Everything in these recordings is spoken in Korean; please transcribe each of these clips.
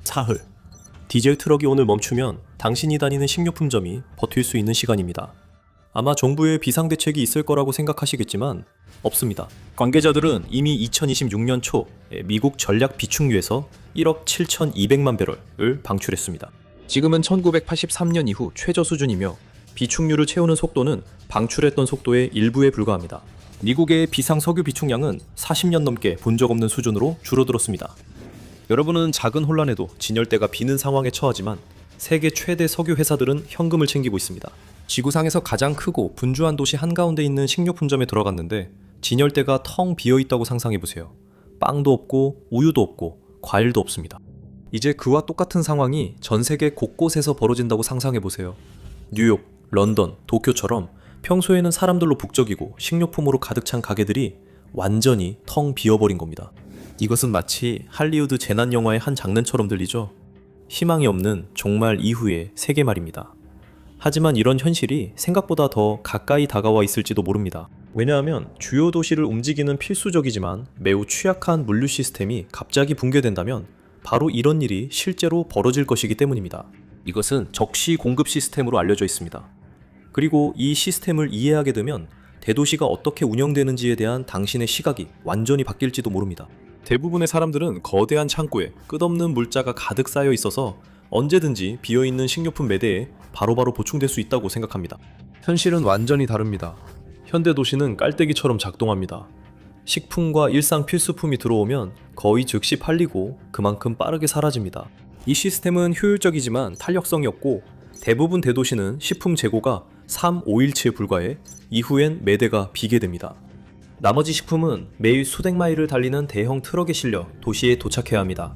사흘. 디젤 트럭이 오늘 멈추면 당신이 다니는 식료품점이 버틸 수 있는 시간입니다. 아마 정부의 비상대책이 있을 거라고 생각하시겠지만 없습니다. 관계자들은 이미 2026년 초 미국 전략 비축유에서 1억 7,200만 배럴을 방출했습니다. 지금은 1983년 이후 최저 수준이며 비축유를 채우는 속도는 방출했던 속도의 일부에 불과합니다. 미국의 비상 석유 비축량은 40년 넘게 본 적 없는 수준으로 줄어들었습니다. 여러분은 작은 혼란에도 진열대가 비는 상황에 처하지만 세계 최대 석유 회사들은 현금을 챙기고 있습니다. 지구상에서 가장 크고 분주한 도시 한가운데 있는 식료품점에 들어갔는데 진열대가 텅 비어있다고 상상해보세요. 빵도 없고 우유도 없고 과일도 없습니다. 이제 그와 똑같은 상황이 전 세계 곳곳에서 벌어진다고 상상해보세요. 뉴욕, 런던, 도쿄처럼 평소에는 사람들로 북적이고 식료품으로 가득 찬 가게들이 완전히 텅 비어버린 겁니다. 이것은 마치 할리우드 재난 영화의 한 장면처럼 들리죠? 희망이 없는 종말 이후의 세계 말입니다. 하지만 이런 현실이 생각보다 더 가까이 다가와 있을지도 모릅니다. 왜냐하면 주요 도시를 움직이는 필수적이지만 매우 취약한 물류 시스템이 갑자기 붕괴된다면 바로 이런 일이 실제로 벌어질 것이기 때문입니다. 이것은 적시 공급 시스템으로 알려져 있습니다. 그리고 이 시스템을 이해하게 되면 대도시가 어떻게 운영되는지에 대한 당신의 시각이 완전히 바뀔지도 모릅니다. 대부분의 사람들은 거대한 창고에 끝없는 물자가 가득 쌓여 있어서 언제든지 비어있는 식료품 매대에 바로바로 보충될 수 있다고 생각합니다. 현실은 완전히 다릅니다. 현대 도시는 깔때기처럼 작동합니다. 식품과 일상 필수품이 들어오면 거의 즉시 팔리고 그만큼 빠르게 사라집니다. 이 시스템은 효율적이지만 탄력성이 없고 대부분 대도시는 식품 재고가 3, 5일치에 불과해 이후엔 매대가 비게 됩니다. 나머지 식품은 매일 수백 마일을 달리는 대형 트럭에 실려 도시에 도착해야 합니다.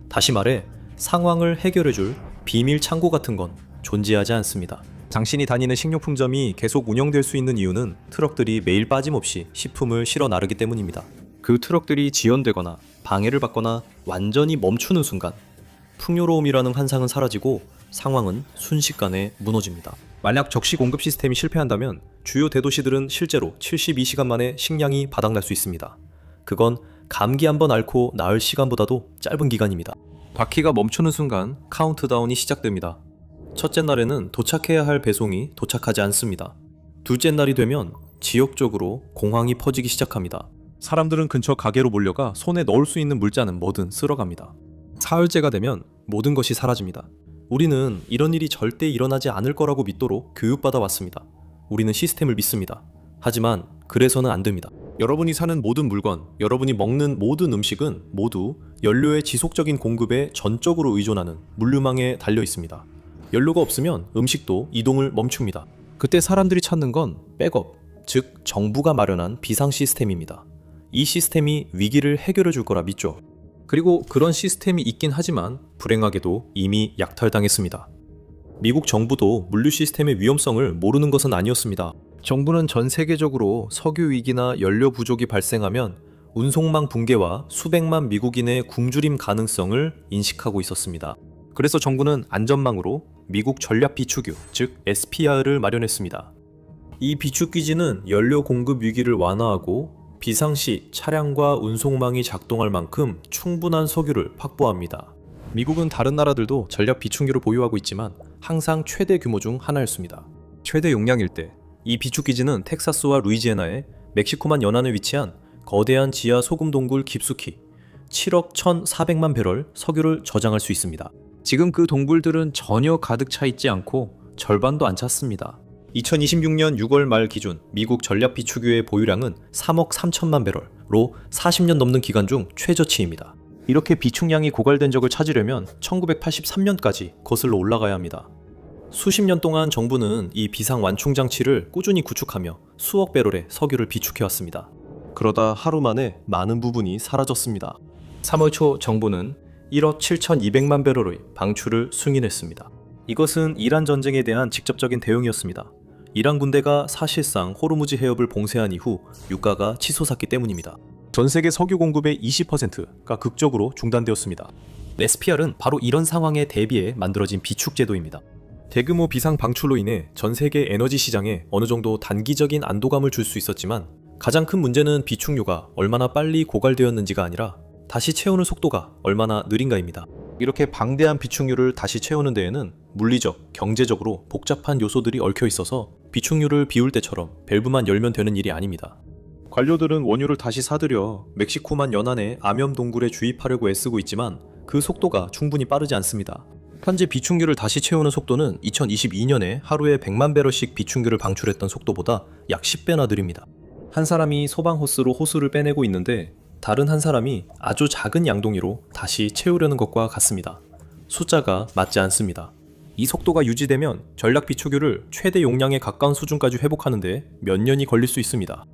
다시 말해 상황을 해결해줄 비밀 창고 같은 건 존재하지 않습니다. 당신이 다니는 식료품점이 계속 운영될 수 있는 이유는 트럭들이 매일 빠짐없이 식품을 실어 나르기 때문입니다. 그 트럭들이 지연되거나 방해를 받거나 완전히 멈추는 순간 풍요로움이라는 환상은 사라지고 상황은 순식간에 무너집니다. 만약 적시 공급 시스템이 실패한다면 주요 대도시들은 실제로 72시간 만에 식량이 바닥날 수 있습니다. 그건 감기 한번 앓고 나을 시간보다도 짧은 기간입니다. 바퀴가 멈추는 순간 카운트다운이 시작됩니다. 첫째 날에는 도착해야 할 배송이 도착하지 않습니다. 둘째 날이 되면 지역적으로 공황이 퍼지기 시작합니다. 사람들은 근처 가게로 몰려가 손에 넣을 수 있는 물자는 뭐든 쓸어갑니다. 사흘째가 되면 모든 것이 사라집니다. 우리는 이런 일이 절대 일어나지 않을 거라고 믿도록 교육받아 왔습니다. 우리는 시스템을 믿습니다. 하지만 그래서는 안 됩니다. 여러분이 사는 모든 물건, 여러분이 먹는 모든 음식은 모두 연료의 지속적인 공급에 전적으로 의존하는 물류망에 달려 있습니다. 연료가 없으면 음식도 이동을 멈춥니다. 그때 사람들이 찾는 건 백업, 즉 정부가 마련한 비상 시스템입니다. 이 시스템이 위기를 해결해 줄 거라 믿죠. 그리고 그런 시스템이 있긴 하지만 불행하게도 이미 약탈당했습니다. 미국 정부도 물류 시스템의 위험성을 모르는 것은 아니었습니다. 정부는 전 세계적으로 석유 위기나 연료 부족이 발생하면 운송망 붕괴와 수백만 미국인의 굶주림 가능성을 인식하고 있었습니다. 그래서 정부는 안전망으로 미국 전략 비축유, 즉 SPR을 마련했습니다. 이 비축기지는 연료 공급 위기를 완화하고 비상시 차량과 운송망이 작동할 만큼 충분한 석유를 확보합니다. 미국은 다른 나라들도 전략 비축유를 보유하고 있지만 항상 최대 규모 중 하나였습니다. 최대 용량일 때 이 비축기지는 텍사스와 루이지애나의 멕시코만 연안에 위치한 거대한 지하 소금 동굴 깊숙이 7억 1,400만 배럴 석유를 저장할 수 있습니다. 지금 그 동굴들은 전혀 가득 차 있지 않고 절반도 안 찼습니다. 2026년 6월 말 기준 미국 전략 비축유의 보유량은 3억 3천만 배럴로 40년 넘는 기간 중 최저치입니다. 이렇게 비축량이 고갈된 적을 찾으려면 1983년까지 거슬러 올라가야 합니다. 수십 년 동안 정부는 이 비상 완충 장치를 꾸준히 구축하며 수억 배럴의 석유를 비축해왔습니다. 그러다 하루 만에 많은 부분이 사라졌습니다. 3월 초 정부는 1억 7,200만 배럴의 방출을 승인했습니다. 이것은 이란 전쟁에 대한 직접적인 대응이었습니다. 이란 군대가 사실상 호르무즈 해협을 봉쇄한 이후 유가가 치솟았기 때문입니다. 전 세계 석유 공급의 20%가 극적으로 중단되었습니다. SPR은 바로 이런 상황에 대비해 만들어진 비축 제도입니다. 대규모 비상 방출로 인해 전 세계 에너지 시장에 어느 정도 단기적인 안도감을 줄 수 있었지만 가장 큰 문제는 비축유가 얼마나 빨리 고갈되었는지가 아니라 다시 채우는 속도가 얼마나 느린가입니다. 이렇게 방대한 비축유를 다시 채우는 데에는 물리적, 경제적으로 복잡한 요소들이 얽혀 있어서 비축유를 비울 때처럼 밸브만 열면 되는 일이 아닙니다. 관료들은 원유를 다시 사들여 멕시코만 연안에 암염 동굴에 주입하려고 애쓰고 있지만 그 속도가 충분히 빠르지 않습니다. 현재 비축유를 다시 채우는 속도는 2022년에 하루에 100만 배럴씩 비축유를 방출했던 속도보다 약 10배나 느립니다. 한 사람이 소방 호스로 호수를 빼내고 있는데 다른 한 사람이 아주 작은 양동이로 다시 채우려는 것과 같습니다. 숫자가 맞지 않습니다. 이 속도가 유지되면 전략 비축유를 최대 용량에 가까운 수준까지 회복하는데 몇 년이 걸릴 수 있습니다.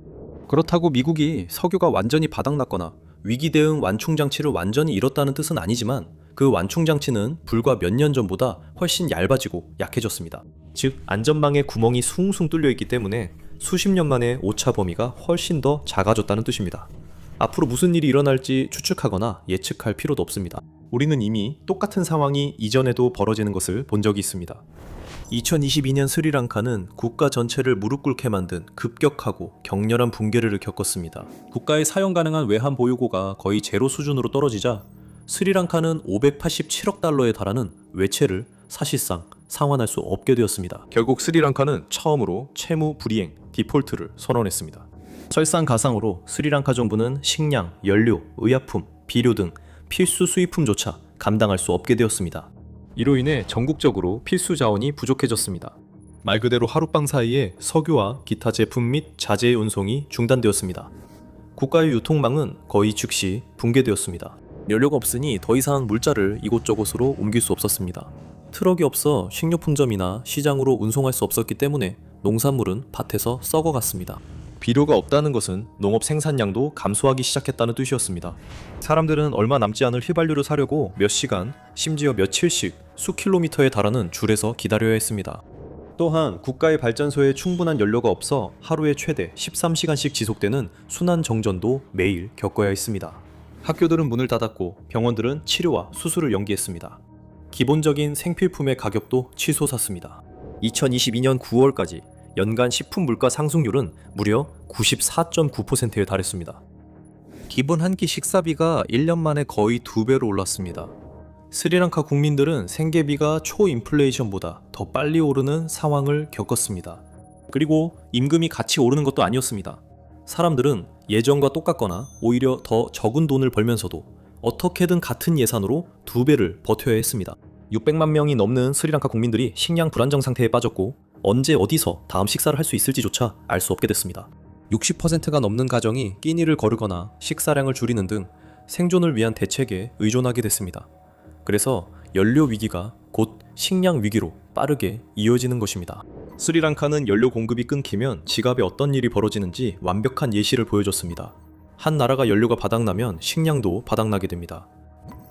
그렇다고 미국이 석유가 완전히 바닥났거나 위기 대응 완충 장치를 완전히 잃었다는 뜻은 아니지만 그 완충 장치는 불과 몇 년 전보다 훨씬 얇아지고 약해졌습니다. 즉 안전망에 구멍이 숭숭 뚫려 있기 때문에 수십 년 만에 오차 범위가 훨씬 더 작아졌다는 뜻입니다. 앞으로 무슨 일이 일어날지 추측하거나 예측할 필요도 없습니다. 우리는 이미 똑같은 상황이 이전에도 벌어지는 것을 본 적이 있습니다. 2022년 스리랑카는 국가 전체를 무릎 꿇게 만든 급격하고 격렬한 붕괴를 겪었습니다. 국가의 사용 가능한 외환 보유고가 거의 제로 수준으로 떨어지자 스리랑카는 587억 달러에 달하는 외채를 사실상 상환할 수 없게 되었습니다. 결국 스리랑카는 처음으로 채무 불이행, 디폴트를 선언했습니다. 설상가상으로 스리랑카 정부는 식량, 연료, 의약품, 비료 등 필수 수입품조차 감당할 수 없게 되었습니다. 이로 인해 전국적으로 필수 자원이 부족해졌습니다. 말 그대로 하룻밤 사이에 석유와 기타 제품 및 자재의 운송이 중단되었습니다. 국가의 유통망은 거의 즉시 붕괴되었습니다. 연료가 없으니 더 이상 물자를 이곳저곳으로 옮길 수 없었습니다. 트럭이 없어 식료품점이나 시장으로 운송할 수 없었기 때문에 농산물은 밭에서 썩어갔습니다. 비료가 없다는 것은 농업 생산량도 감소하기 시작했다는 뜻이었습니다. 사람들은 얼마 남지 않을 휘발유를 사려고 몇 시간, 심지어 며칠씩 수킬로미터에 달하는 줄에서 기다려야 했습니다. 또한 국가의 발전소에 충분한 연료가 없어 하루에 최대 13시간씩 지속되는 순환 정전도 매일 겪어야 했습니다. 학교들은 문을 닫았고 병원들은 치료와 수술을 연기했습니다. 기본적인 생필품의 가격도 치솟았습니다. 2022년 9월까지 연간 식품 물가 상승률은 무려 94.9%에 달했습니다. 기본 한 끼 식사비가 1년 만에 거의 2배로 올랐습니다. 스리랑카 국민들은 생계비가 초인플레이션보다 더 빨리 오르는 상황을 겪었습니다. 그리고 임금이 같이 오르는 것도 아니었습니다. 사람들은 예전과 똑같거나 오히려 더 적은 돈을 벌면서도 어떻게든 같은 예산으로 2배를 버텨야 했습니다. 600만 명이 넘는 스리랑카 국민들이 식량 불안정 상태에 빠졌고 언제 어디서 다음 식사를 할 수 있을지조차 알 수 없게 됐습니다. 60%가 넘는 가정이 끼니를 거르거나 식사량을 줄이는 등 생존을 위한 대책에 의존하게 됐습니다. 그래서 연료 위기가 곧 식량 위기로 빠르게 이어지는 것입니다. 스리랑카는 연료 공급이 끊기면 지갑에 어떤 일이 벌어지는지 완벽한 예시를 보여줬습니다. 한 나라가 연료가 바닥나면 식량도 바닥나게 됩니다.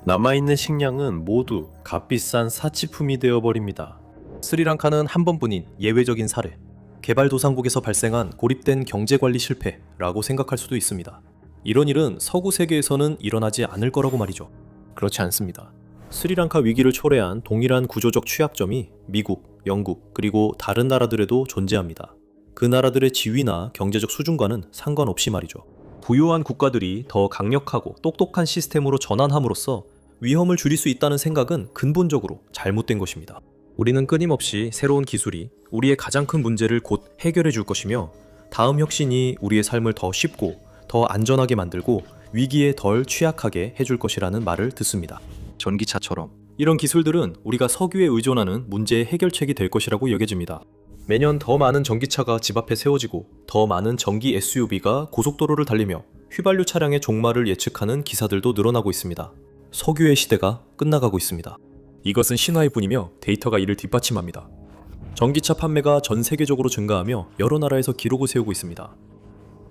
남아있는 식량은 모두 값비싼 사치품이 되어버립니다. 스리랑카는 한 번뿐인 예외적인 사례, 개발도상국에서 발생한 고립된 경제관리 실패라고 생각할 수도 있습니다. 이런 일은 서구 세계에서는 일어나지 않을 거라고 말이죠. 그렇지 않습니다. 스리랑카 위기를 초래한 동일한 구조적 취약점이 미국, 영국, 그리고 다른 나라들에도 존재합니다. 그 나라들의 지위나 경제적 수준과는 상관없이 말이죠. 부유한 국가들이 더 강력하고 똑똑한 시스템으로 전환함으로써 위험을 줄일 수 있다는 생각은 근본적으로 잘못된 것입니다. 우리는 끊임없이 새로운 기술이 우리의 가장 큰 문제를 곧 해결해 줄 것이며 다음 혁신이 우리의 삶을 더 쉽고 더 안전하게 만들고 위기에 덜 취약하게 해줄 것이라는 말을 듣습니다. 전기차처럼. 이런 기술들은 우리가 석유에 의존하는 문제의 해결책이 될 것이라고 여겨집니다. 매년 더 많은 전기차가 집 앞에 세워지고 더 많은 전기 SUV가 고속도로를 달리며 휘발유 차량의 종말을 예측하는 기사들도 늘어나고 있습니다. 석유의 시대가 끝나가고 있습니다. 이것은 신화일 뿐이며 데이터가 이를 뒷받침합니다. 전기차 판매가 전 세계적으로 증가하며 여러 나라에서 기록을 세우고 있습니다.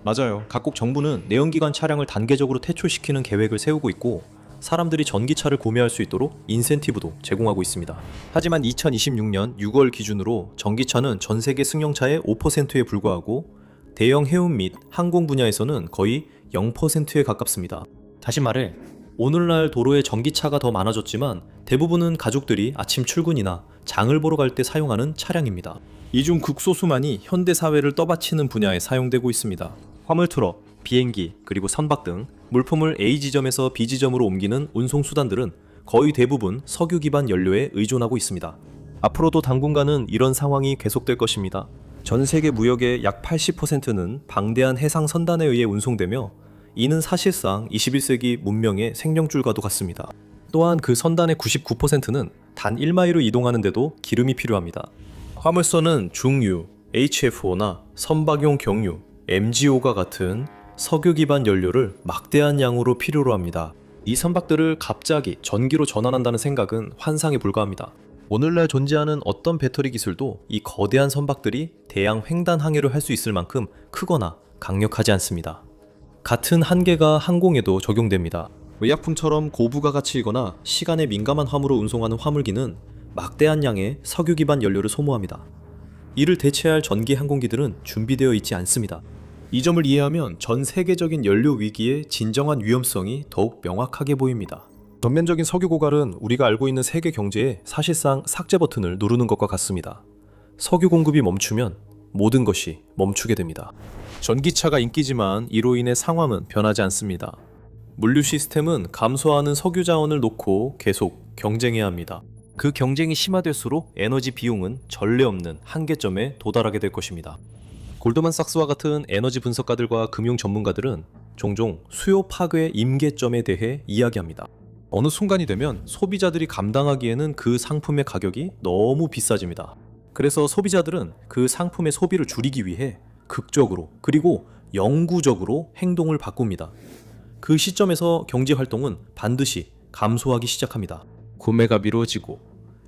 맞아요. 각국 정부는 내연기관 차량을 단계적으로 퇴출시키는 계획을 세우고 있고 사람들이 전기차를 구매할 수 있도록 인센티브도 제공하고 있습니다. 하지만 2026년 6월 기준으로 전기차는 전 세계 승용차의 5%에 불과하고 대형 해운 및 항공 분야에서는 거의 0%에 가깝습니다. 다시 말해 오늘날 도로에 전기차가 더 많아졌지만 대부분은 가족들이 아침 출근이나 장을 보러 갈 때 사용하는 차량입니다. 이 중 극소수만이 현대사회를 떠받치는 분야에 사용되고 있습니다. 화물트럭, 비행기, 그리고 선박 등 물품을 A 지점에서 B 지점으로 옮기는 운송수단들은 거의 대부분 석유 기반 연료에 의존하고 있습니다. 앞으로도 당분간은 이런 상황이 계속될 것입니다. 전 세계 무역의 약 80%는 방대한 해상 선단에 의해 운송되며 이는 사실상 21세기 문명의 생명줄과도 같습니다. 또한 그 선단의 99%는 단 1마일을 이동하는데도 기름이 필요합니다. 화물선은 중유, HFO나 선박용 경유, MGO가 같은 석유 기반 연료를 막대한 양으로 필요로 합니다. 이 선박들을 갑자기 전기로 전환한다는 생각은 환상에 불과합니다. 오늘날 존재하는 어떤 배터리 기술도 이 거대한 선박들이 대양 횡단 항해를 할 수 있을 만큼 크거나 강력하지 않습니다. 같은 한계가 항공에도 적용됩니다. 의약품처럼 고부가 가치이거나 시간에 민감한 화물을 운송하는 화물기는 막대한 양의 석유 기반 연료를 소모합니다. 이를 대체할 전기 항공기들은 준비되어 있지 않습니다. 이 점을 이해하면 전 세계적인 연료 위기의 진정한 위험성이 더욱 명확하게 보입니다. 전면적인 석유 고갈은 우리가 알고 있는 세계 경제에 사실상 삭제 버튼을 누르는 것과 같습니다. 석유 공급이 멈추면 모든 것이 멈추게 됩니다. 전기차가 인기지만 이로 인해 상황은 변하지 않습니다. 물류 시스템은 감소하는 석유 자원을 놓고 계속 경쟁해야 합니다. 그 경쟁이 심화될수록 에너지 비용은 전례 없는 한계점에 도달하게 될 것입니다. 골드만삭스와 같은 에너지 분석가들과 금융 전문가들은 종종 수요 파괴 임계점에 대해 이야기합니다. 어느 순간이 되면 소비자들이 감당하기에는 그 상품의 가격이 너무 비싸집니다. 그래서 소비자들은 그 상품의 소비를 줄이기 위해 극적으로 그리고 영구적으로 행동을 바꿉니다. 그 시점에서 경제 활동은 반드시 감소하기 시작합니다. 구매가 미뤄지고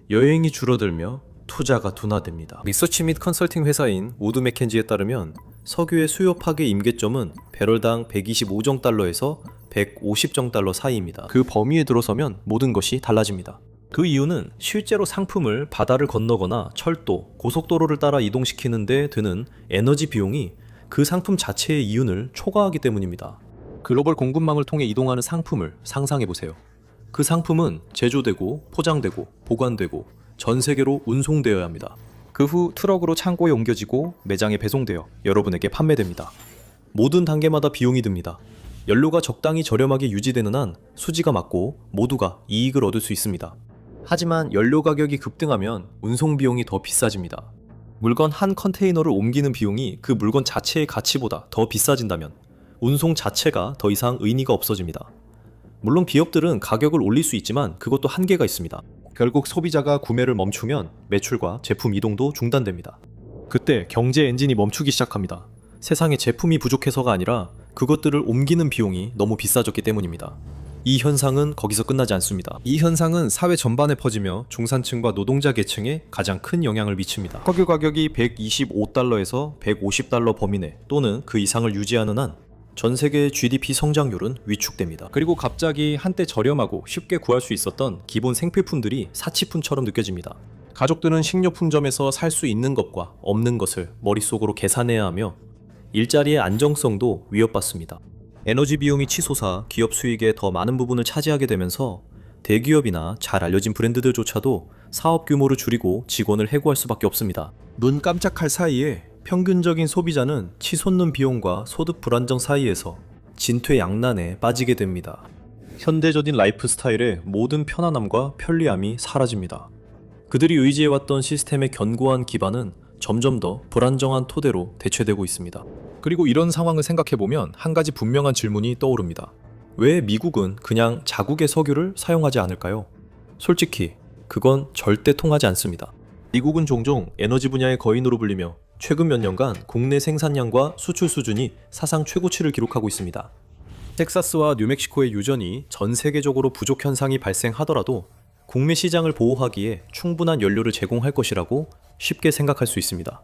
여행이 줄어들며 투자가 둔화됩니다. 리서치 및 컨설팅 회사인 우드 맥켄지에 따르면 석유의 수요 파괴 임계점은 배럴당 125정달러에서 150정달러 사이입니다. 그 범위에 들어서면 모든 것이 달라집니다. 그 이유는 실제로 상품을 바다를 건너거나 철도, 고속도로를 따라 이동시키는 데 드는 에너지 비용이 그 상품 자체의 이윤을 초과하기 때문입니다. 글로벌 공급망을 통해 이동하는 상품을 상상해보세요. 그 상품은 제조되고 포장되고 보관되고 전 세계로 운송되어야 합니다. 그 후 트럭으로 창고에 옮겨지고 매장에 배송되어 여러분에게 판매됩니다. 모든 단계마다 비용이 듭니다. 연료가 적당히 저렴하게 유지되는 한 수지가 맞고 모두가 이익을 얻을 수 있습니다. 하지만 연료 가격이 급등하면 운송 비용이 더 비싸집니다. 물건 한 컨테이너를 옮기는 비용이 그 물건 자체의 가치보다 더 비싸진다면 운송 자체가 더 이상 의미가 없어집니다. 물론 기업들은 가격을 올릴 수 있지만 그것도 한계가 있습니다. 결국 소비자가 구매를 멈추면 매출과 제품 이동도 중단됩니다. 그때 경제 엔진이 멈추기 시작합니다. 세상에 제품이 부족해서가 아니라 그것들을 옮기는 비용이 너무 비싸졌기 때문입니다. 이 현상은 거기서 끝나지 않습니다. 이 현상은 사회 전반에 퍼지며 중산층과 노동자 계층에 가장 큰 영향을 미칩니다. 석유 가격이 125달러에서 150달러 범위 내 또는 그 이상을 유지하는 한 전 세계의 GDP 성장률은 위축됩니다. 그리고 갑자기 한때 저렴하고 쉽게 구할 수 있었던 기본 생필품들이 사치품처럼 느껴집니다. 가족들은 식료품점에서 살 수 있는 것과 없는 것을 머릿속으로 계산해야 하며 일자리의 안정성도 위협받습니다. 에너지 비용이 치솟아 기업 수익의 더 많은 부분을 차지하게 되면서 대기업이나 잘 알려진 브랜드들조차도 사업 규모를 줄이고 직원을 해고할 수밖에 없습니다. 눈 깜짝할 사이에 평균적인 소비자는 치솟는 비용과 소득 불안정 사이에서 진퇴양난에 빠지게 됩니다. 현대적인 라이프 스타일의 모든 편안함과 편리함이 사라집니다. 그들이 의지해왔던 시스템의 견고한 기반은 점점 더 불안정한 토대로 대체되고 있습니다. 그리고 이런 상황을 생각해보면 한 가지 분명한 질문이 떠오릅니다. 왜 미국은 그냥 자국의 석유를 사용하지 않을까요? 솔직히 그건 절대 통하지 않습니다. 미국은 종종 에너지 분야의 거인으로 불리며 최근 몇 년간 국내 생산량과 수출 수준이 사상 최고치를 기록하고 있습니다. 텍사스와 뉴멕시코의 유전이 전 세계적으로 부족 현상이 발생하더라도 국내 시장을 보호하기에 충분한 연료를 제공할 것이라고 쉽게 생각할 수 있습니다.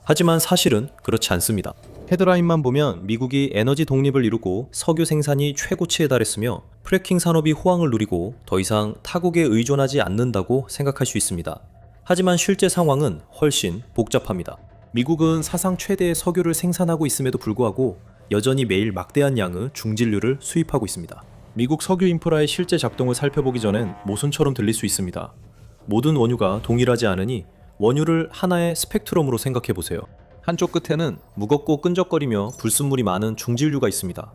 하지만 사실은 그렇지 않습니다. 헤드라인만 보면 미국이 에너지 독립을 이루고 석유 생산이 최고치에 달했으며 프래킹 산업이 호황을 누리고 더 이상 타국에 의존하지 않는다고 생각할 수 있습니다. 하지만 실제 상황은 훨씬 복잡합니다. 미국은 사상 최대의 석유를 생산하고 있음에도 불구하고 여전히 매일 막대한 양의 중진류를 수입하고 있습니다. 미국 석유 인프라의 실제 작동을 살펴보기 전엔 모순처럼 들릴 수 있습니다. 모든 원유가 동일하지 않으니 원유를 하나의 스펙트럼으로 생각해보세요. 한쪽 끝에는 무겁고 끈적거리며 불순물이 많은 중진류가 있습니다.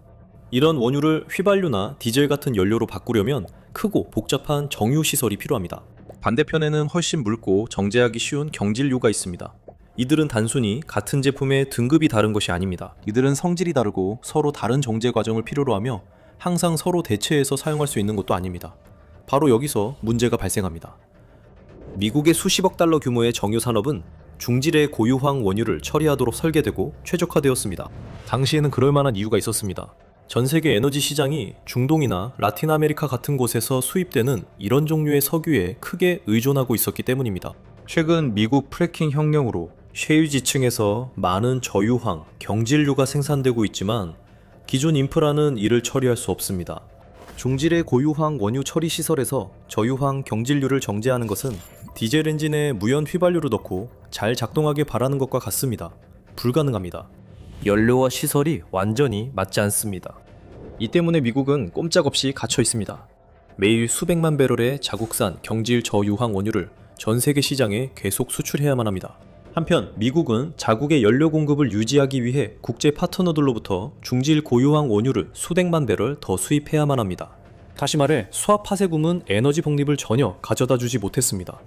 이런 원유를 휘발유나 디젤 같은 연료로 바꾸려면 크고 복잡한 정유 시설이 필요합니다. 반대편에는 훨씬 묽고 정제하기 쉬운 경질유가 있습니다. 이들은 단순히 같은 제품의 등급이 다른 것이 아닙니다. 이들은 성질이 다르고 서로 다른 정제 과정을 필요로 하며 항상 서로 대체해서 사용할 수 있는 것도 아닙니다. 바로 여기서 문제가 발생합니다. 미국의 수십억 달러 규모의 정유 산업은 중질의 고유황 원유를 처리하도록 설계되고 최적화되었습니다. 당시에는 그럴 만한 이유가 있었습니다. 전 세계 에너지 시장이 중동이나 라틴 아메리카 같은 곳에서 수입되는 이런 종류의 석유에 크게 의존하고 있었기 때문입니다. 최근 미국 프래킹 혁명으로 셰일 지층에서 많은 저유황, 경질유가 생산되고 있지만 기존 인프라는 이를 처리할 수 없습니다. 중질의 고유황 원유 처리 시설에서 저유황, 경질유를 정제하는 것은 디젤 엔진에 무연 휘발유를 넣고 잘 작동하게 바라는 것과 같습니다. 불가능합니다. 연료와 시설이 완전히 맞지 않습니다. 이 때문에 미국은 꼼짝없이 갇혀 있습니다. 매일 수백만 배럴의 자국산 경질 저유황 원유를 전 세계 시장에 계속 수출해야만 합니다. 한편 미국은 자국의 연료 공급을 유지하기 위해 국제 파트너들로부터 중질 고유황 원유를 수백만 배럴 더 수입해야만 합니다. 다시 말해 수압화세국은 에너지 복립을 전혀 가져다 주지 못했습니다.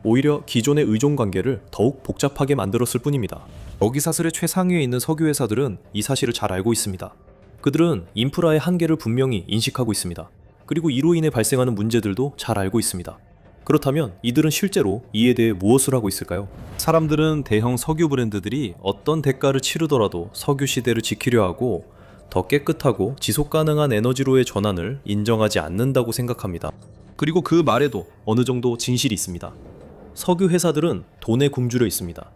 오히려 기존의 의존 관계를 더욱 복잡하게 만들었을 뿐입니다. 먹이사슬의 최상위에 있는 석유 회사들은 이 사실을 잘 알고 있습니다. 그들은 인프라의 한계를 분명히 인식하고 있습니다. 그리고 이로 인해 발생하는 문제들도 잘 알고 있습니다. 그렇다면 이들은 실제로 이에 대해 무엇을 하고 있을까요? 사람들은 대형 석유 브랜드들이 어떤 대가를 치르더라도 석유 시대를 지키려 하고 더 깨끗하고 지속 가능한 에너지로의 전환을 인정하지 않는다고 생각합니다. 그리고 그 말에도 어느 정도 진실이 있습니다. 석유 회사들은 돈에 굶주려 있습니다.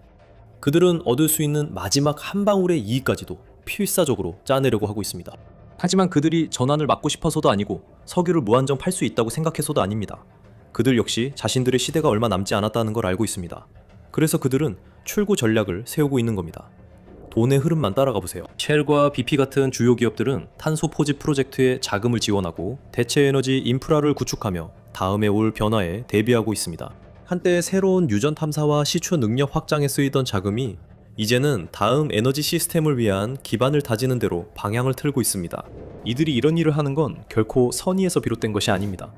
그들은 얻을 수 있는 마지막 한 방울의 이익까지도 필사적으로 짜내려고 하고 있습니다. 하지만 그들이 전환을 막고 싶어서도 아니고 석유를 무한정 팔 수 있다고 생각해서도 아닙니다. 그들 역시 자신들의 시대가 얼마 남지 않았다는 걸 알고 있습니다. 그래서 그들은 출구 전략을 세우고 있는 겁니다. 돈의 흐름만 따라가 보세요. 쉘과 BP 같은 주요 기업들은 탄소 포집 프로젝트에 자금을 지원하고 대체 에너지 인프라를 구축하며 다음에 올 변화에 대비하고 있습니다. 한때 새로운 유전 탐사와 시추 능력 확장에 쓰이던 자금이 이제는 다음 에너지 시스템을 위한 기반을 다지는 대로 방향을 틀고 있습니다. 이들이 이런 일을 하는 건 결코 선의에서 비롯된 것이 아닙니다.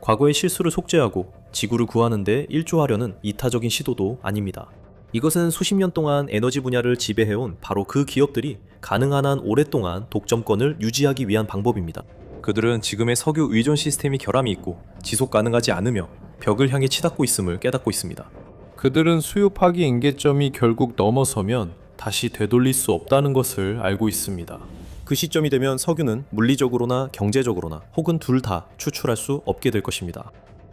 과거의 실수를 속죄하고 지구를 구하는 데 일조하려는 이타적인 시도도 아닙니다. 이것은 수십 년 동안 에너지 분야를 지배해온 바로 그 기업들이 가능한 한 오랫동안 독점권을 유지하기 위한 방법입니다. 그들은 지금의 석유 의존 시스템이 결함이 있고 지속 가능하지 않으며 벽을 향해 치닫고 있음을 깨닫고 있습니다. 그들은 수요 파기 임계점이 결국 넘어서면 다시 되돌릴 수 없다는 것을 알고 있습니다. 그 시점이 되면 석유는 물리적으로나 경제적으로나 혹은 둘 다 추출할 수 없게 될 것입니다.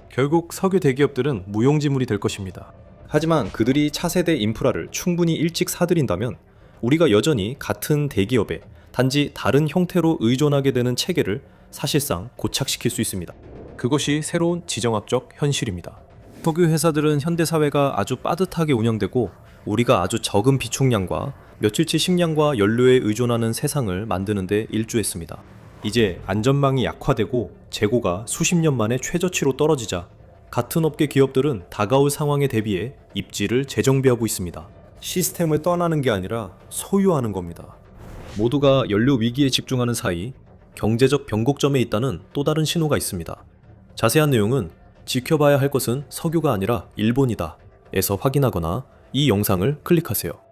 결국 석유 대기업들은 무용지물이 될 것입니다. 하지만 그들이 차세대 인프라를 충분히 일찍 사들인다면 우리가 여전히 같은 대기업에 단지 다른 형태로 의존하게 되는 체계를 사실상 고착시킬 수 있습니다. 그것이 새로운 지정학적 현실입니다. 석유 회사들은 현대사회가 아주 빠듯하게 운영되고 우리가 아주 적은 비축량과 며칠치 식량과 연료에 의존하는 세상을 만드는 데 일조했습니다. 이제 안전망이 약화되고 재고가 수십 년 만에 최저치로 떨어지자 같은 업계 기업들은 다가올 상황에 대비해 입지를 재정비하고 있습니다. 시스템을 떠나는 게 아니라 소유하는 겁니다. 모두가 연료 위기에 집중하는 사이 경제적 변곡점에 있다는 또 다른 신호가 있습니다. 자세한 내용은 지켜봐야 할 것은 석유가 아니라 일본이다 에서 확인하거나 이 영상을 클릭하세요.